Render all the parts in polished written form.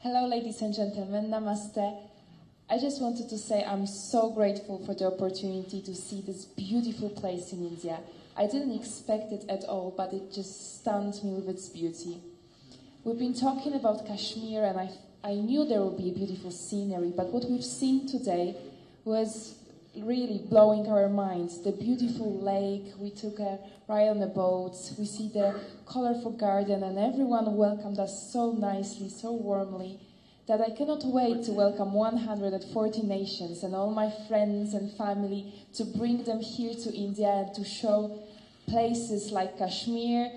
Hello, ladies and gentlemen. Namaste. I just wanted to say I'm so grateful for the opportunity to see this beautiful place in India. I didn't expect it at all, but it just stunned me with its beauty. We've been talking about Kashmir, and I knew there would be a beautiful scenery, but what we've seen today was really blowing our minds. The beautiful lake, we took a ride on the boats, we see the colorful garden, and everyone welcomed us so nicely, so warmly, that I cannot wait to welcome 140 nations and all my friends and family, to bring them here to India and to show places like Kashmir,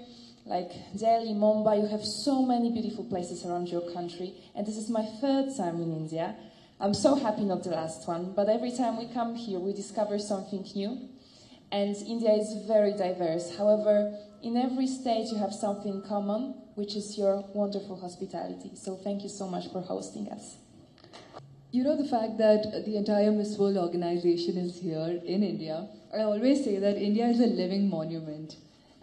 like Delhi, Mumbai. You have so many beautiful places around your country, and this is my third time in India. I'm so happy not the last one, but every time we come here, we discover something new. And India is very diverse. However, in every state you have something common, which is your wonderful hospitality. So thank you so much for hosting us. You know, the fact that the entire Miss World organization is here in India, I always say that India is a living monument.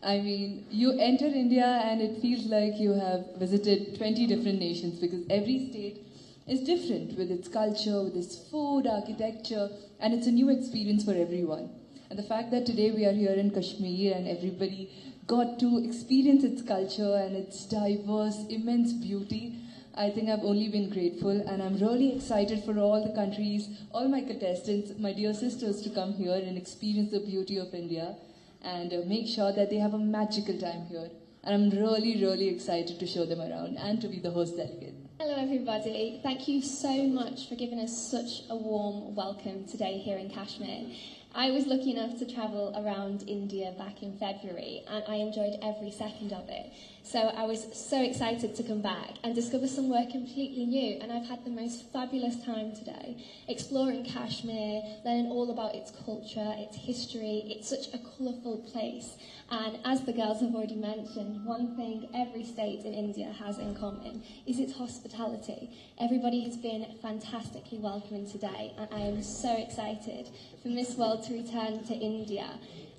I mean, you enter India and it feels like you have visited 20 different nations, because every state is different with its culture, with its food, architecture, and it's a new experience for everyone. And the fact that today we are here in Kashmir and everybody got to experience its culture and its diverse, immense beauty, I think I've only been grateful, and I'm really excited for all the countries, all my contestants, my dear sisters, to come here and experience the beauty of India and make sure that they have a magical time here. And I'm really, really excited to show them around and to be the host delegate. Hello everybody, thank you so much for giving us such a warm welcome today here in Kashmir. I was lucky enough to travel around India back in February, and I enjoyed every second of it. So I was so excited to come back and discover somewhere completely new, and I've had the most fabulous time today, exploring Kashmir, learning all about its culture, its history. It's such a colourful place, and as the girls have already mentioned, one thing every state in India has in common is its hospitality. Everybody has been fantastically welcoming today, and I am so excited for Miss World to return to India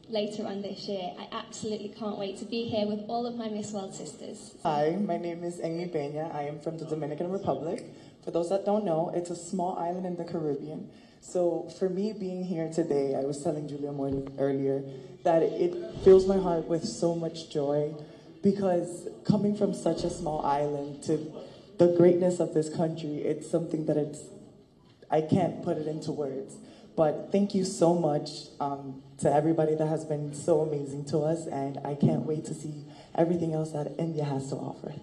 later on this year. I absolutely can't wait to be here with all of my Miss World sisters. Hi, my name is Amy Peña. I am from the Dominican Republic. For those that don't know, it's a small island in the Caribbean. So for me being here today, I was telling Julia Morley earlier that it fills my heart with so much joy, because coming from such a small island to the greatness of this country, it's something that I can't put it into words. But thank you so much to everybody that has been so amazing to us, and I can't wait to see everything else that India has to offer.